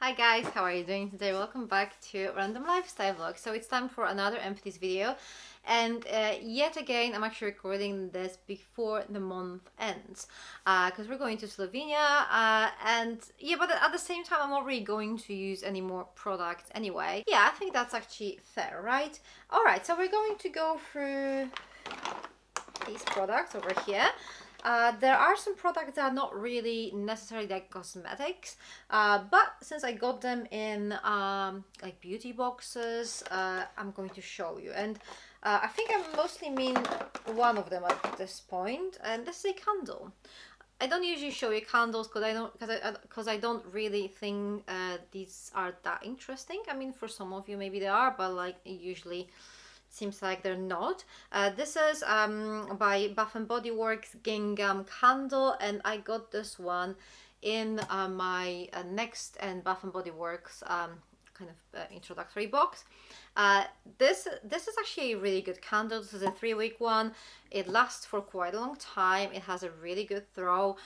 Hi guys, how are you doing today? Welcome back to Random Lifestyle Vlog. So it's time for another Empties video, and yet again I'm actually recording this before the month ends because we're going to Slovenia, and yeah, but at the same time I'm not really going to use any more products anyway. Yeah, I think that's actually fair, right? Alright, so we're going to go through these products over here. There are some products that are not really necessarily like cosmetics, but since I got them in like beauty boxes, I'm going to show you. And I think I mostly mean one of them at this point, and this is a candle. I don't usually show you candles because I don't really think these are that interesting. I mean, for some of you maybe they are, but like usually seems like they're not. This is by Bath and Body Works Gingham Candle, and I got this one in my Next and Bath and Body Works kind of introductory box. This is actually a really good candle. This is a 3-week one. It lasts for quite a long time. It has a really good throw.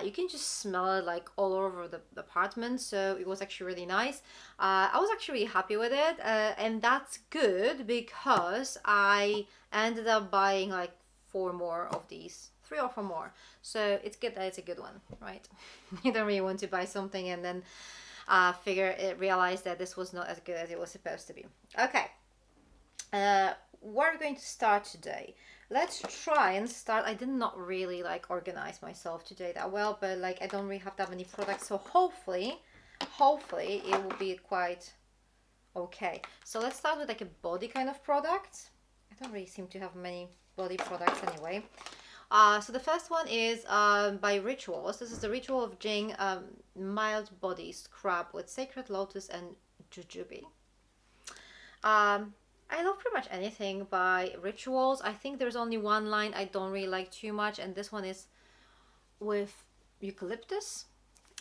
You can just smell it like all over the apartment, so it was actually really nice. I was actually really happy with it, and that's good because I ended up buying like 4 more of these. 3 or 4 more. So it's good that it's a good one, right? You don't really want to buy something and then realize that this was not as good as it was supposed to be. Okay, we're going to start today. Let's try and start. I did not really like organize myself today that well, but like I don't really have that many products, so hopefully it will be quite okay. So let's start with like a body kind of product. I don't really seem to have many body products anyway. So the first one is by Rituals. This is the Ritual of Jing Mild Body Scrub with Sacred Lotus and Jujube. I love pretty much anything by Rituals. I think there's only one line I don't really like too much, and this one is with eucalyptus.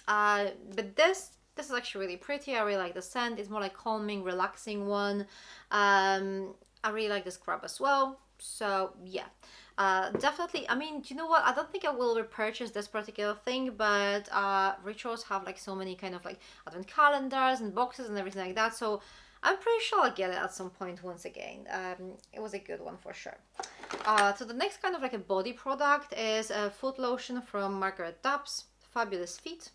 But this is actually really pretty. I really like the scent. It's more like calming, relaxing one. I really like the scrub as well. So yeah. Definitely, I mean, do you know what? I don't think I will repurchase this particular thing, but Rituals have like so many kind of like advent calendars and boxes and everything like that, so I'm pretty sure I'll get it at some point once again. It was a good one for sure. So the next kind of like a body product is a foot lotion from Margaret Dabbs, Fabulous Feet.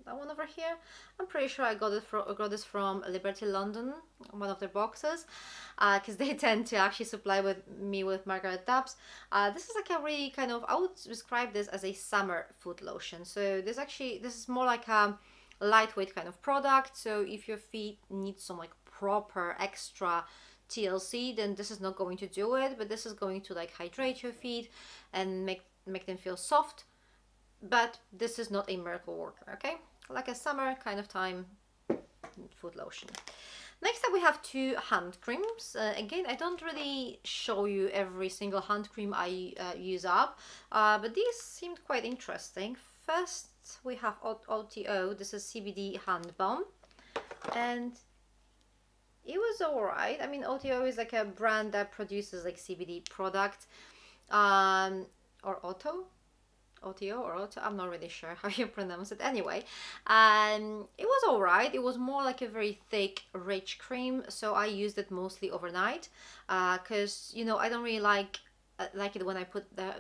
That one over here. I'm pretty sure I got this from Liberty London, one of their boxes, because they tend to actually supply me with Margaret Dabbs. This is like a really kind of, I would describe this as a summer foot lotion. So this is more like a lightweight kind of product. So if your feet need some like proper extra TLC, then this is not going to do it, but this is going to like hydrate your feet and make them feel soft. But this is not a miracle worker, okay? Like a summer kind of time foot lotion. Next up we have 2 hand creams. Again, I don't really show you every single hand cream I use up, but these seemed quite interesting. First we have OTO. This is CBD hand balm, and it was alright. I mean, OTO is like a brand that produces like CBD product, or OTO or Auto, I'm not really sure how you pronounce it anyway. It was alright. It was more like a very thick, rich cream, so I used it mostly overnight because, you know, I don't really like it when I put the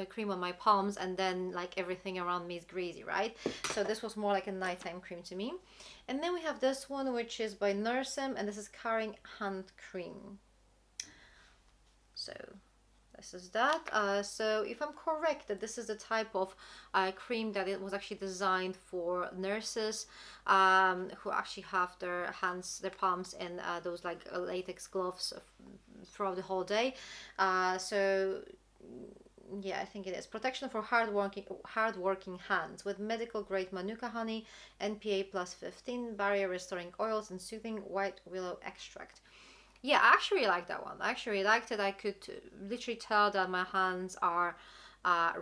cream on my palms and then like everything around me is greasy, right? So this was more like a nighttime cream to me. And then we have this one, which is by Nursem, and this is Caring Hand Cream. So this is that. So if I'm correct, that this is the type of cream that it was actually designed for nurses who actually have their palms in those like latex gloves throughout the whole day. So yeah, I think it is. Protection for hardworking hands with medical grade Manuka honey, NPA plus 15, barrier restoring oils, and soothing white willow extract. Yeah, I actually really liked that one. I actually really liked it. I could literally tell that my hands are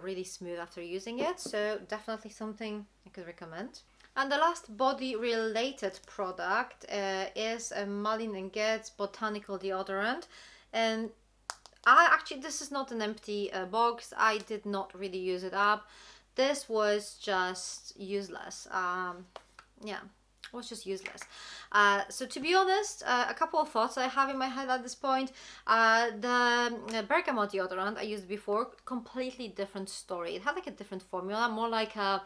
really smooth after using it. So definitely something I could recommend. And the last body related product is a Malin & Getz botanical deodorant. And this is not an empty box. I did not really use it up. This was just useless. Yeah. was just useless. So to be honest, a couple of thoughts I have in my head at this point. The bergamot deodorant I used before, completely different story. It had like a different formula, more like a,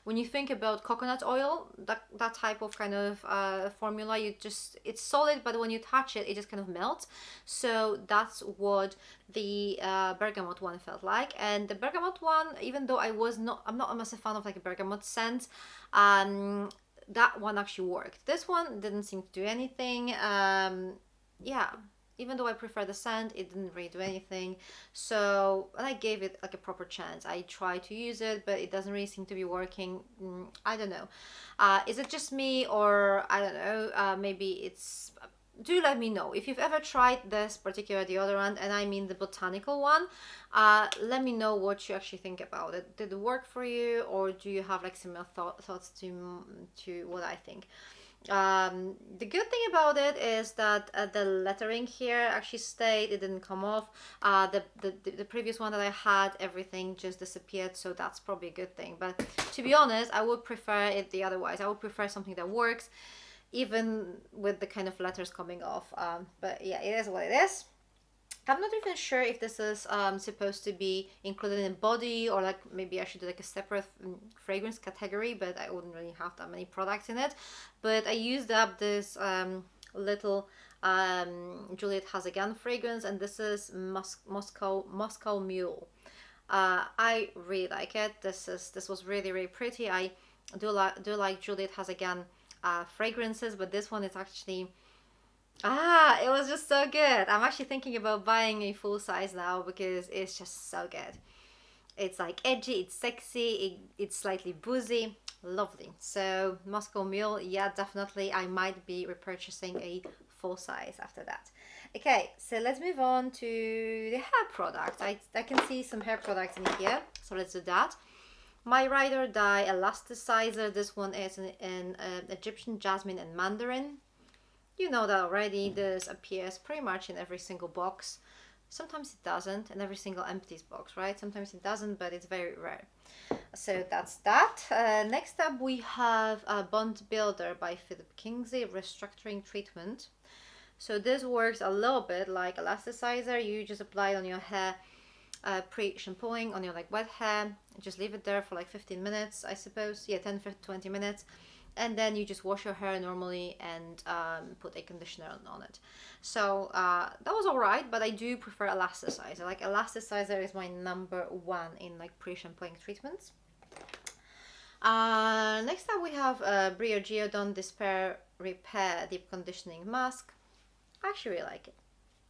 when you think about coconut oil, that type of kind of formula, you just, it's solid, but when you touch it, it just kind of melts. So that's what the bergamot one felt like. And the bergamot one, even though I'm not a massive fan of like a bergamot scent, that one actually worked. This one didn't seem to do anything. Yeah, even though I prefer the scent, it didn't really do anything. So I gave it like a proper chance. I tried to use it, but it doesn't really seem to be working. I don't know. Is it just me, or I don't know, maybe it's... Do let me know if you've ever tried this particular deodorant, and I mean the botanical one. Let me know what you actually think about it. Did it work for you, or do you have like similar thoughts to what I think? The good thing about it is that the lettering here actually stayed. It didn't come off. The previous one that I had, everything just disappeared, so that's probably a good thing. But to be honest, I would prefer it the otherwise. I would prefer something that works even with the kind of letters coming off. But yeah, it is what it is. I'm not even sure if this is supposed to be included in body, or like maybe I should do like a separate fragrance category, but I wouldn't really have that many products in it. But I used up this little Juliet Has Again fragrance, and this is Moscow Mule. I really like it. This was really pretty. I do like Juliet Has Again fragrances, but this one is actually... it was just so good. I'm actually thinking about buying a full size now because it's just so good. It's like edgy, it's sexy, it's slightly boozy, lovely. So Moscow Mule, yeah, definitely I might be repurchasing a full size after that. Okay, so let's move on to the hair product. I can see some hair products in here, so let's do that. My Ride or Die Elasticizer. This one is in Egyptian jasmine and mandarin. You know that already. This appears pretty much in every single box. Sometimes it doesn't, in every single Empties box, right? Sometimes it doesn't, but it's very rare. So that's that. Next up we have Bond Builder by Philip Kingsley Restructuring Treatment. So this works a little bit like elasticizer. You just apply it on your hair pre-shampooing on your like wet hair. Just leave it there for like 15 minutes, I suppose. Yeah, 10-20 minutes. And then you just wash your hair normally and put a conditioner on it. So that was alright, but I do prefer elasticizer. Like elasticizer is my #1 in like pre-shampooing treatments. Next up we have Brio Geodon Despair Repair Deep Conditioning Mask. I actually really like it.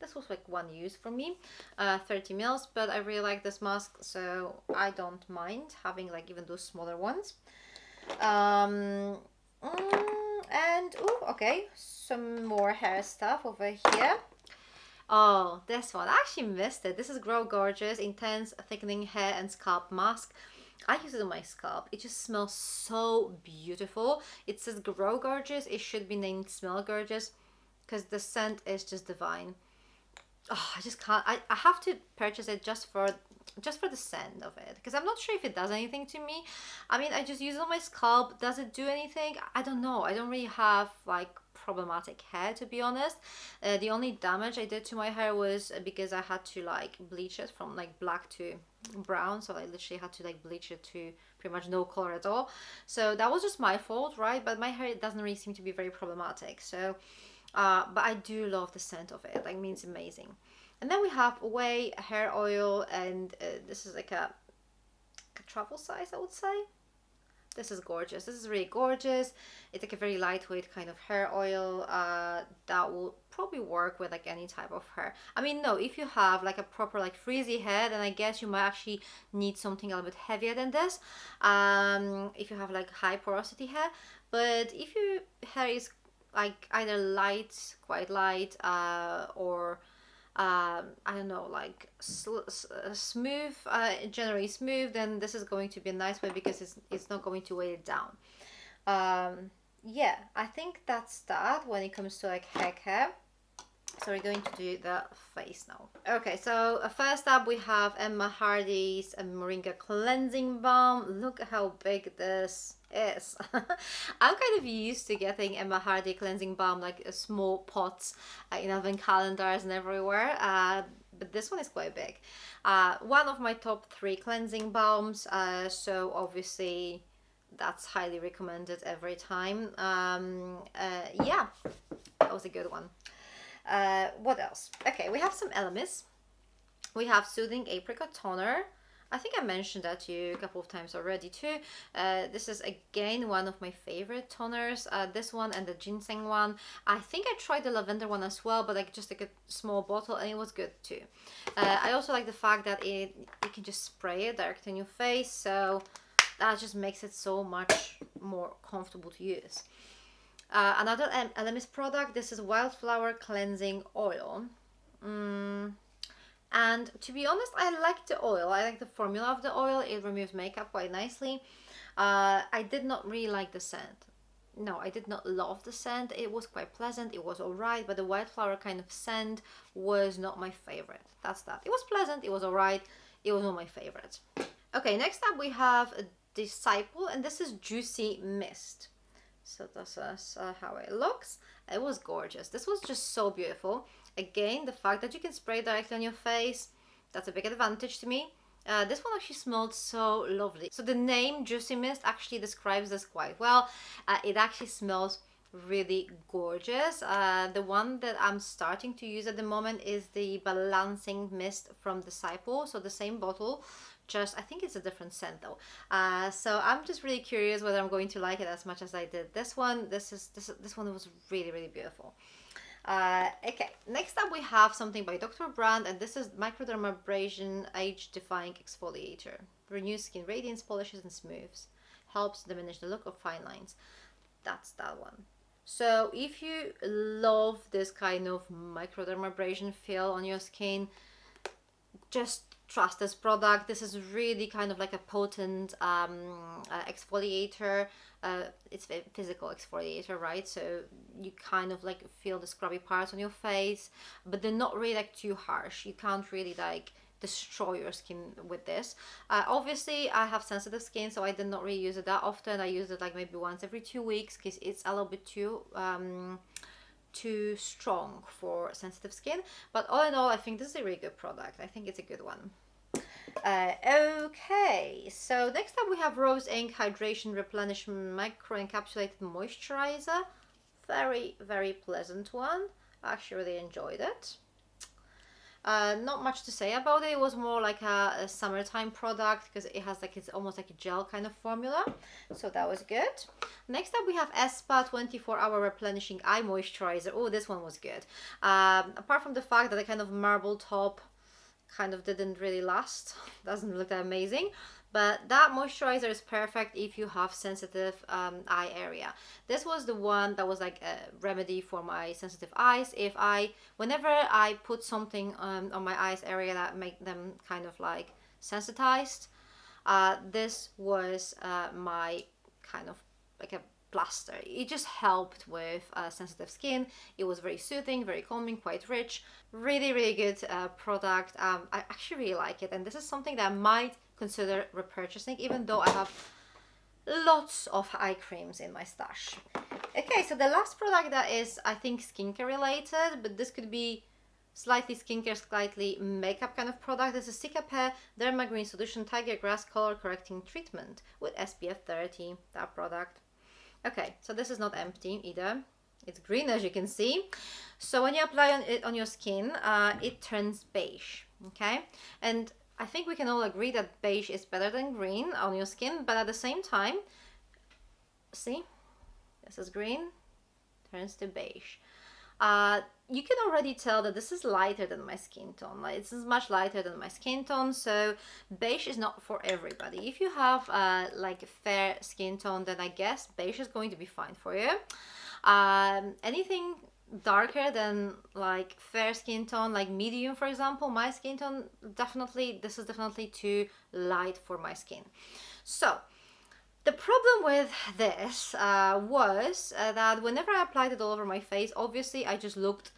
This was like one use for me, 30 mils, but I really like this mask, so I don't mind having like even those smaller ones. And okay, some more hair stuff over here. Oh, this one, I actually missed it. This is Grow Gorgeous Intense Thickening Hair and Scalp Mask. I use it on my scalp. It just smells so beautiful. It says Grow Gorgeous. It should be named Smell Gorgeous because the scent is just divine. Oh, I just can't. I have to purchase it just for the scent of it, because I'm not sure if it does anything to me. I mean, I just use it on my scalp. Does it do anything? I don't know. I don't really have like problematic hair, to be honest. The only damage I did to my hair was because I had to like bleach it from like black to brown, so I literally had to like bleach it to pretty much no color at all. So that was just my fault, right? But my hair doesn't really seem to be very problematic. So but I do love the scent of it. Like, it's amazing. And then we have Away hair oil, and this is like a travel size, I would say. This is gorgeous. This is really gorgeous. It's like a very lightweight kind of hair oil that will probably work with like any type of hair. I mean, no, if you have like a proper like frizzy hair, then I guess you might actually need something a little bit heavier than this. If you have like high porosity hair, but if your hair is like either light, quite light, or I don't know, like smooth, generally smooth, then this is going to be a nice way because it's not going to weigh it down. Yeah, I think that's that when it comes to like hair care. So we're going to do the face now. Okay, so first up we have Emma Hardy's Moringa Cleansing Balm. Look how big this is. I'm kind of used to getting Emma Hardy cleansing balm like small pots in advent calendars and everywhere, but this one is quite big. One of my top 3 cleansing balms, so obviously that's highly recommended every time. Yeah, that was a good one. What else? Okay, we have some Elemis. We have Soothing Apricot Toner. I think I mentioned that to you a couple of times already too. This is again one of my favorite toners. This one and the ginseng one. I think I tried the lavender one as well, but like just like a small bottle, and it was good too. I also like the fact that you can just spray it directly on your face, so that just makes it so much more comfortable to use. Another Elemis product. This is Wildflower Cleansing Oil. And to be honest, I like the oil. I like the formula of the oil. It removes makeup quite nicely. I did not really like the scent. No, I did not love the scent. It was quite pleasant. It was alright, but the wildflower kind of scent was not my favorite. That's that. It was pleasant. It was alright. It was not my favorite. Okay, next up we have Disciple, and this is Juicy Mist. So this is how it looks. It was gorgeous. This was just so beautiful. Again, the fact that you can spray directly on your face, that's a big advantage to me. This one actually smelled so lovely. So the name Juicy Mist actually describes this quite well. It actually smells really gorgeous. The one that I'm starting to use at the moment is the Balancing Mist from Disciple. So the same bottle, just I think it's a different scent though. So I'm just really curious whether I'm going to like it as much as I did this one. This one was really beautiful. Okay, next up we have something by Dr. Brand, and this is Microdermabrasion Age Defying Exfoliator. Renews skin radiance, polishes and smooths. Helps diminish the look of fine lines. That's that one. So if you love this kind of microdermabrasion feel on your skin, just trust this product. This is really kind of like a potent exfoliator. It's a physical exfoliator, right? So you kind of like feel the scrubby parts on your face, but they're not really like too harsh. You can't really like destroy your skin with this. Obviously I have sensitive skin, so I did not really use it that often. I use it like maybe once every 2 weeks because it's a little bit too strong for sensitive skin, but all in all I think this is a really good product. I think it's a good one. Okay, so next up we have Rose Inc Hydration Replenishment Micro Encapsulated Moisturizer. Very pleasant one. I actually really enjoyed it. Not much to say about it. It was more like a summertime product because it has like, it's almost like a gel kind of formula, so that was good. Next up we have Espa 24-hour replenishing eye moisturizer. Oh, this one was good. Apart from the fact that the kind of marble top kind of didn't really last, doesn't look that amazing, but that moisturizer is perfect if you have sensitive eye area. This was the one that was like a remedy for my sensitive eyes. Whenever I put something on my eyes area that make them kind of like sensitized, this was my kind of like a plaster. It just helped with sensitive skin. It was very soothing, very calming, quite rich. Really good product. I actually really like it, and this is something that I might consider repurchasing, even though I have lots of eye creams in my stash. Okay, so the last product that is, I think, skincare related, but this could be slightly skincare, slightly makeup kind of product. This is Cicapair Derma Green Solution Tiger Grass Color Correcting Treatment with SPF 30, that product. Okay, so this is not empty either. It's green, as you can see. So when you apply it on your skin, it turns beige, okay? And I think we can all agree that beige is better than green on your skin, but at the same time, see, this is green, turns to beige. You can already tell that this is lighter than my skin tone. Like, this is much lighter than my skin tone, so beige is not for everybody. If you have like a fair skin tone, then I guess beige is going to be fine for you. Anything darker than like fair skin tone, like medium for example, my skin tone, this is definitely too light for my skin. So the problem with this was that whenever I applied it all over my face, obviously I just looked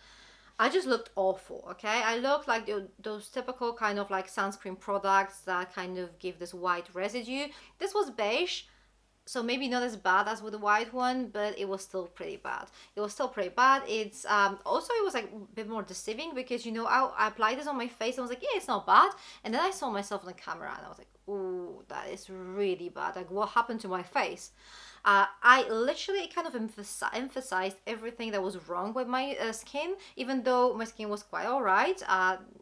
awful, okay? I looked like those typical kind of like sunscreen products that kind of give this white residue. This was beige, So maybe not as bad as with the white one, but it was still pretty bad. It was still pretty bad. It's also, it was like a bit more deceiving because, you know, I applied this on my face and I was like, yeah, it's not bad. And then I saw myself on the camera and I was like, ooh, that is really bad. Like, what happened to my face? I literally kind of emphasized everything that was wrong with my skin, even though my skin was quite alright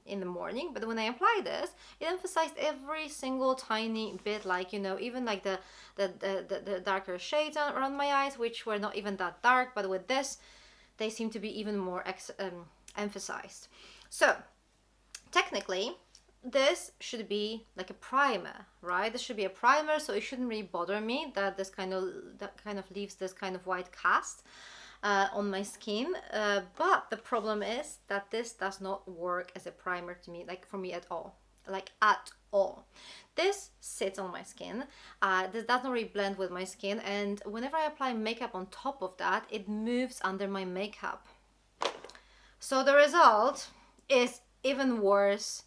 in the morning. But when I applied this, it emphasized every single tiny bit, like, you know, even like the darker shades around my eyes, which were not even that dark, but with this, they seem to be even more emphasized. So technically, this should be like a primer, right? This should be a primer, so it shouldn't really bother me that this kind of leaves this kind of white cast on my skin. But the problem is that this does not work as a primer to me, like for me at all, like at all. This sits on my skin. This does not really blend with my skin, and whenever I apply makeup on top of that, it moves under my makeup. So the result is even worse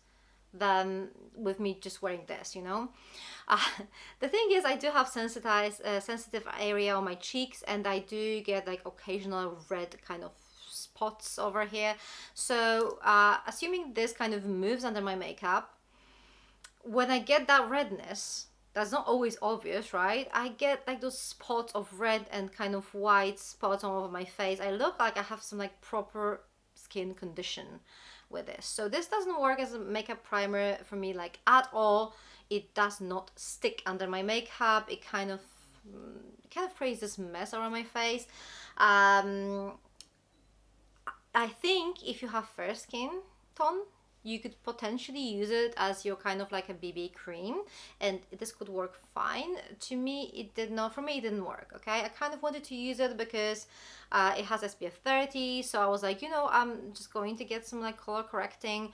than with me just wearing this, you know. The thing is, I do have sensitive area on my cheeks, and I do get like occasional red kind of spots over here. So assuming this kind of moves under my makeup, when I get that redness, that's not always obvious, right? I get like those spots of red and kind of white spots all over my face. I look like I have some like proper skin condition with this. So this doesn't work as a makeup primer for me, like at all. It does not stick under my makeup. It kind of creates this mess around my face. I think if you have fair skin tone, you could potentially use it as your kind of like a BB cream, and this could work fine. To me, it did not. For me, it didn't work, okay? I kind of wanted to use it because it has SPF 30, so I was like, you know, I'm just going to get some like color correcting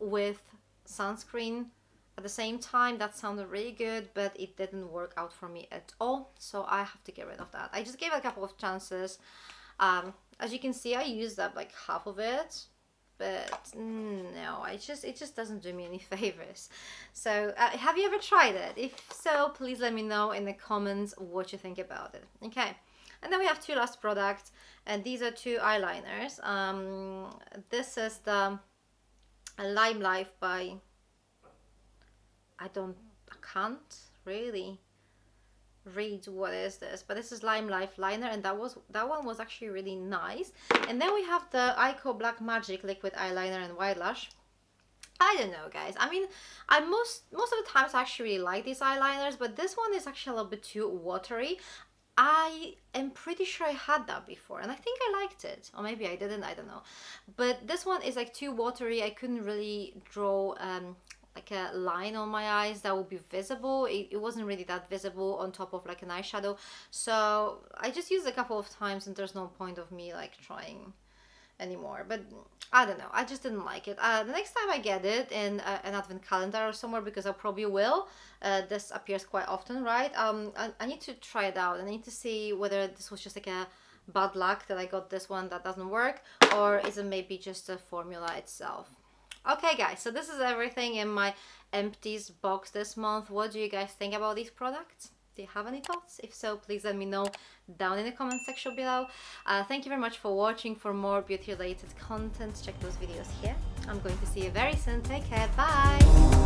with sunscreen at the same time. That sounded really good, but it didn't work out for me at all, so I have to get rid of that. I just gave it a couple of chances. As you can see, I used up like half of it, but no, it just doesn't do me any favors. So have you ever tried it? If so, please let me know in the comments what you think about it. Okay, and then we have two last products, and these are two eyeliners. This is the Lime Life by, I can't really read what is this, but this is Lime Life liner, and that one was actually really nice. And then we have the Ico Black Magic liquid eyeliner and white lash. I don't know, guys. I mean, most of the times I actually really like these eyeliners, but this one is actually a little bit too watery. I am pretty sure I had that before, and I think I liked it, or maybe I didn't, I don't know. But this one is like too watery. I couldn't really draw like a line on my eyes that would be visible. It wasn't really that visible on top of like an eyeshadow, so I just used it a couple of times, and there's no point of me like trying anymore. But I don't know, I just didn't like it. The next time I get it in an advent calendar or somewhere, because I probably will, this appears quite often, right? I need to try it out, and I need to see whether this was just like a bad luck that I got this one that doesn't work, or is it maybe just the formula itself. Okay guys, so this is everything in my Empties box this month. What do you guys think about these products? Do you have any thoughts? If so, please let me know down in the comment section below. Thank you very much for watching. For more beauty related content, check those videos here. I'm going to see you very soon. Take care. Bye.